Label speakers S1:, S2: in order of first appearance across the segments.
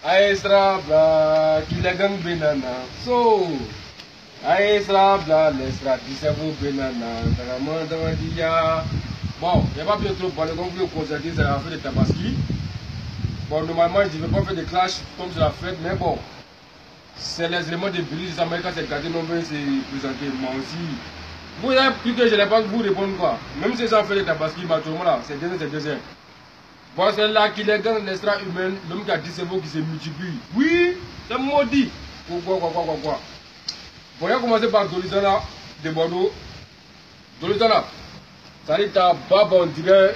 S1: Aesra bla, kilegang benana. So, Aesra bla, l'esra, disavo benana. Bon, il n'y a pas bien trop parler comme vous le constatez, c'est la fête de Tabaski. Bon, normalement, je ne vais pas faire de clash comme c'est la fête, mais bon, c'est les éléments de Billy des Américains, c'est gardé, non, mais c'est présenté. Moi aussi. Vous avez plus que je n'ai pas vous répondre quoi. Même si c'est en fait de Tabaski, bah, tout le monde là, c'est deuxième. Bon, c'est là qu'il est dans l'extra humain, l'homme qui a 10 cerveaux qui se multiplient. Oui, c'est maudit. Quoi. Bon, il a commencé par Dolizana de Bordeaux. Dolizana, ça dit ta barbe, on dirait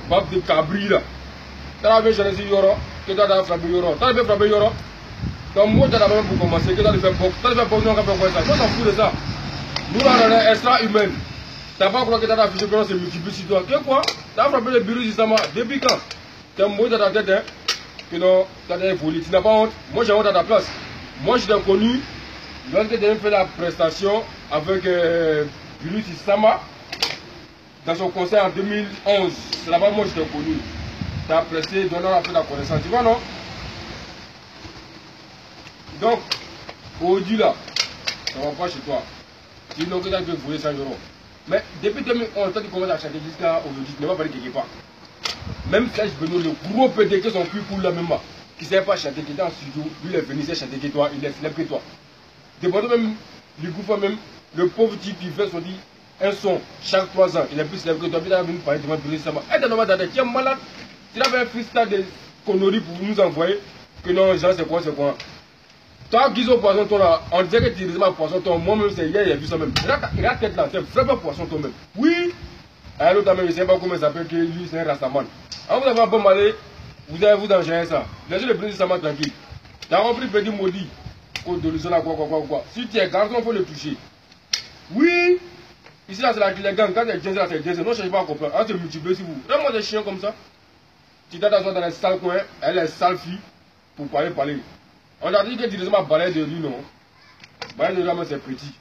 S1: barbe de cabri là. Tu as vu, je l'ai dit, Yoro, que tu as frappé Yoro. Tu as fait frapper Yoro. Donc, moi, tu as même pour commencer, que tu as fait box. Tu as fait box, non, tu as fait quoi ça. Toi, t'en fous de ça. Nous, là, on est extra humain. Tu n'as pas croire que tu as affiché que c'est multiplié sur toi. Que quoi? Tu as frappé le bureau justement. Depuis quand? Tu as un mot dans ta tête, hein, que non, tu as des folies. Tu n'as pas honte. Moi, j'ai honte à ta place. Moi, je t'ai connu lorsque tu as fait la prestation avec Virus Sama dans son concert en 2011. C'est là-bas, moi, je t'ai connu. Tu as pressé, donnant à faire la connaissance. Tu vois, non? Donc, aujourd'hui, là, ça ne va pas chez toi. Tu n'as que tu as voler 100 euros. Mais depuis 2011, quand tu commences à chanter jusqu'à aujourd'hui, tu ne vas pas aller quelque part. Même Serge Benoît, le gros PDG, son cul pour la même, qui ne savait pas chanter, qui était en studio, lui il est venu, il sait chanter que toi, il est célèbre que toi. Demandez même, du coup, même, le pauvre type qui fait son dit un son chaque 3 ans, il est plus célèbre que toi, il est venu parler de moi, Billy Sama. Eh, t'as normal, tu es malade. Tu avais un freestyle de conneries pour nous envoyer, que non, genre, c'est quoi. Toi, qui sont poisson, toi là, on dirait que tu es un poisson, toi, moi-même, c'est hier, il a vu ça même. Regarde la tête là, c'est vraiment poisson, toi-même. Oui! À l'autre, je ne sais pas comment il s'appelle, que lui, c'est un rastaman. Quand vous avez un bon malé, vous allez vous en gérer ça. Laissez le président Sama tranquille. Tu as compris, petit maudit. Côte de l'usine, quoi. Si tu es garçon, il faut le toucher. Oui! Ici, là, c'est la gang. Quand tu es là, c'est non, je ne cherche pas à comprendre. On se multiplie si vous. Vraiment des chiens comme ça. Tu t'assois dans les sales coins, elle est sale fille, pour parler. On a dit que tu risques à balayer de lui, non? Balayer de lui, c'est petit.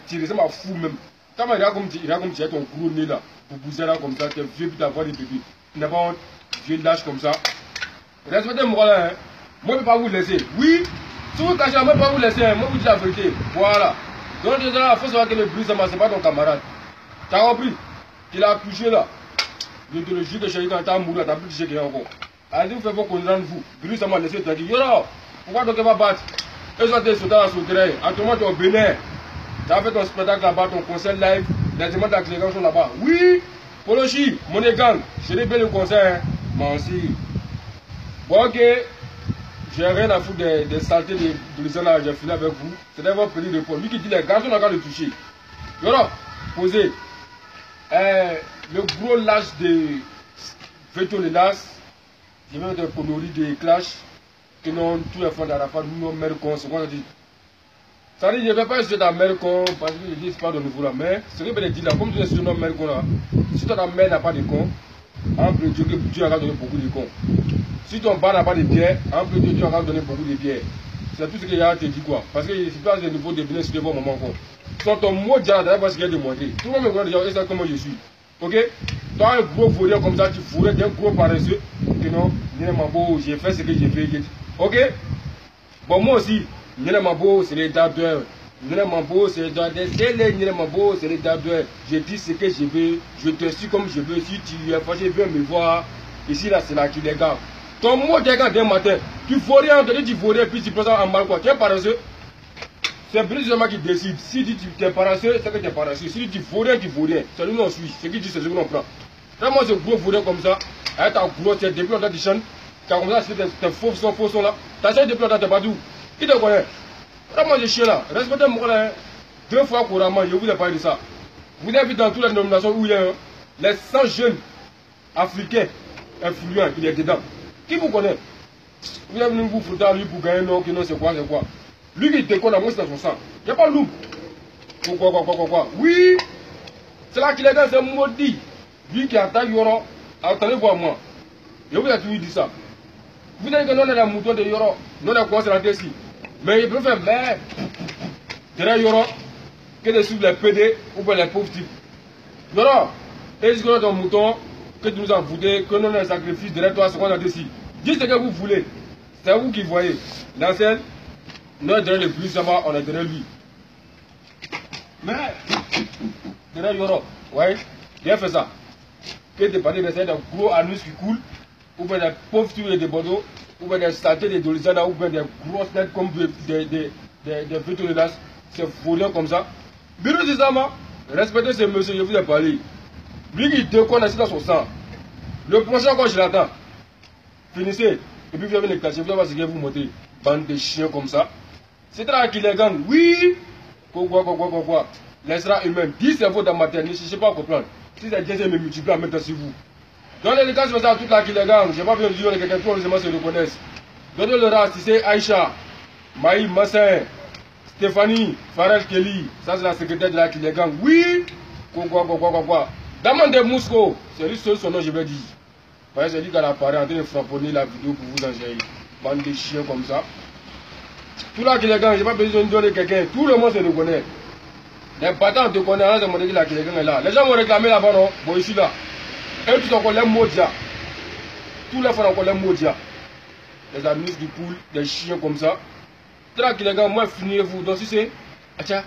S1: Tu risques à fou même. Quand il a comme tu as ton gros nez là, pour pousser là comme ça, tu es vieux puis tu as des bébés. Tu n'as pas honte, vieux lâche comme ça. Respectez-moi là, hein. Moi je ne peux pas vous laisser. Oui, si vous cachez, moi je ne peux pas vous laisser, hein. Moi je vous dis la vérité. Voilà. Donc déjà, il faut savoir que le bruit, ce n'est pas ton camarade. Tu as compris? Tu l'as touché là. Je te le jure que chérie, quand tu as mouru, tu n'as plus touché quelqu'un encore. Allez, vous faites vos condamnés, vous. Bruit, ça m'a laissé tranquille. Yoro, pourquoi donc elle va battre? Eux sont des soldats à sauter. Actuellement, tu es au Bénin. Tu as fait ton spectacle là-bas, ton concert live, les demandes d'accélération sont là-bas. Oui, Polochi, Monégang, je l'ai bien le concert, hein. Moi aussi. Bon, ok, j'ai rien à foutre des saletés de l'usine là, j'ai fini avec vous. C'est d'abord petit repos. Lui qui dit les garçons n'ont qu'à le toucher. Yoro, posez. Le gros lâche de Veto Lelas, je vais mettre conneries de clash, que non, tous les fonds d'Arafat, nous, on met le con, c'est quoi ça dit? Ça dit, je ne vais pas essayer d'Américain parce que je dis pas de nouveau là, mais ce que je vais dire là, comme tu es sur un Américain là, si ton mère n'a pas de con, en plus Dieu va donner beaucoup de cons. Si ton bar n'a pas de bière, en plus Dieu va donner beaucoup de bière. C'est tout ce qu'il y a à te dire quoi. Parce que c'est pas le niveau de business sur le bon moment quoi. Sans ton mot déjà, d'ailleurs, parce qu'il y a démontré. Tout le monde me connaît déjà, et ça comment je suis. Ok? Toi, un gros vaurien comme ça, tu fourrais d'un gros paresseux, que non, j'ai fait ce que j'ai fait. Ok? Bon, moi aussi. Nyemabo, c'est les dadoueurs. Nyemabo, c'est les dadoueurs. Nyemabo, c'est les dadoueurs. Je dis ce que je veux. Je te suis comme je veux. Si tu es fâché, viens me voir. Ici, là, c'est là qui les gars. Ton mot des gars d'un matin. Tu faut rien, tu faut rien, puis tu prends ça en mal quoi. Tu es paresseux. C'est précisément qui décide. Si tu es paresseux, c'est que tu es paresseux. Si tu faut rien, tu faut rien. C'est lui, on suit. Ce qui dit, c'est ce que l'on prend. Vraiment, c'est gros vaurien comme ça. Avec ta gros, tu es depuis longtemps, tu chantes. Tu as comme ça, c'est tes faux sons là. Tu as chanté depuis longtemps, tu n'es pas d'où. Qui te connaît? Vraiment, je suis là. Respectez-moi là. 2 fois couramment, je vous ai parlé de ça. Vous avez vu dans toutes les nominations où il y a les 100 jeunes africains influents, il est dedans. Qui vous connaît? Vous avez venu vous foutre à lui pour gagner non, que non, c'est quoi? Lui qui te connaît, moi c'est dans son sang. Il n'y a pas loup. Pourquoi? Oui! C'est là qu'il est dans, c'est maudit. Lui qui attaque Yoro, attendez voir moi. Je vous ai toujours dit ça. Vous avez que non, on est les moutons de Yoro. Non, on est concentrés ici. Mais il peut faire mais derrière Yoro que de suivre les PD ou bien les pauvres types. Yoro, est-ce que nous avons un mouton que tu nous as voûté, que nous avons un sacrifice derrière toi, ce qu'on a décidé. Dis ce que vous voulez. C'est vous qui voyez. Lancel, nous derrière le plus là-bas, on est derrière lui. Mais, derrière Yoro, ouais, bien fait ça. Que des parties des gros anus qui coulent, ou bien des pauvres et des bordeaux, ou bien des saletés des dolisana, ou bien des grosses nettes comme des vétos de l'as, c'est volé comme ça. Bureau de Zama, respectez ce monsieur, je vous ai parlé. Lui qui déconne assis dans son sang. Le prochain quand je l'attends, finissez. Et puis vous avez les classes, vous allez voir ce que vous montez. Bande de chiens comme ça. C'est là qu'il les gagne. Oui. Quoi. L'Isra humain. 10 cerveaux dans ma tête. Ne cherchez pas à comprendre. Si c'est bien, c'est me multiplier en même temps sur vous. Donnez les cas comme ça à toute la qui les gagne. Je n'ai pas besoin de dire que quelqu'un, tous les gens se reconnaissent. Donnez le reste, c'est Aïcha, Maï Massin, Stéphanie, Farel Kelly. Ça, c'est la secrétaire de la qui les gagne. Oui. Quoi. Demandez Mosco. C'est lui seul son nom, je vais dire. Voyez, c'est lui qui a l'appareil en train de frapponner la vidéo pour vous enjailler. Bande de chiens comme ça. Tout là qui les gagne, je n'ai pas besoin de donner quelqu'un. Tout le monde se reconnaît. Les battants te connaissent, on a demandé qui les gagne est là. Les gens vont réclamer là-bas, non? Bon, ici là. Et tous encore les modia. Tous les fois encore les modia. Les amis du poule, des chiens comme ça. Tout là qui les gagne, moi, finirez-vous. Donc si c'est. Acha.